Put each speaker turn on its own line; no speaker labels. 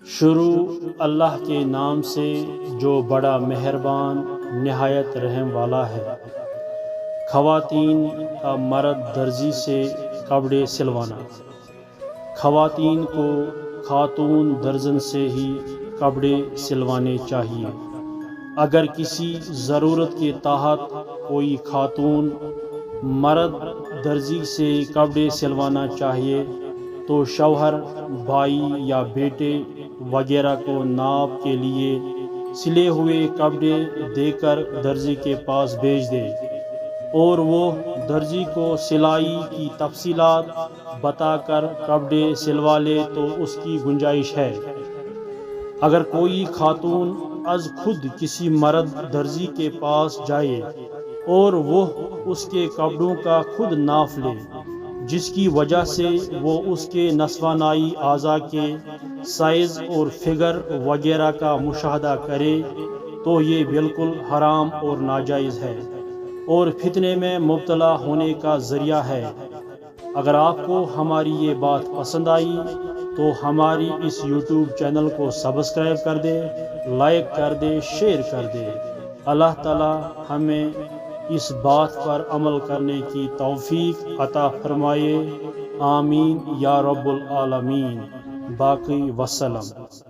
شروع اللہ کے نام سے جو بڑا مہربان نہایت رحم والا ہے۔ خواتین کا مرد درزی سے کپڑے سلوانا۔ خواتین کو خاتون درزن سے ہی کپڑے سلوانے چاہیے۔ اگر کسی ضرورت کے تحت کوئی خاتون مرد درزی سے کپڑے سلوانا چاہیے تو شوہر، بھائی یا بیٹے وغیرہ کو ناپ کے لیے سلے ہوئے کپڑے دے کر درزی کے پاس بھیج دے اور وہ درزی کو سلائی کی تفصیلات بتا کر کپڑے سلوا لے تو اس کی گنجائش ہے۔ اگر کوئی خاتون از خود کسی مرد درزی کے پاس جائے اور وہ اس کے کپڑوں کا خود ناپ لے، جس کی وجہ سے وہ اس کے نسوانائی اعضاء کے سائز اور فگر وغیرہ کا مشاہدہ کرے تو یہ بالکل حرام اور ناجائز ہے اور فتنے میں مبتلا ہونے کا ذریعہ ہے۔ اگر آپ کو ہماری یہ بات پسند آئی تو ہماری اس یوٹیوب چینل کو سبسکرائب کر دے، لائک کر دے، شیئر کر دے۔ اللہ تعالی ہمیں اس بات پر عمل کرنے کی توفیق عطا فرمائے، آمین یا رب العالمین۔ باقی وسلم۔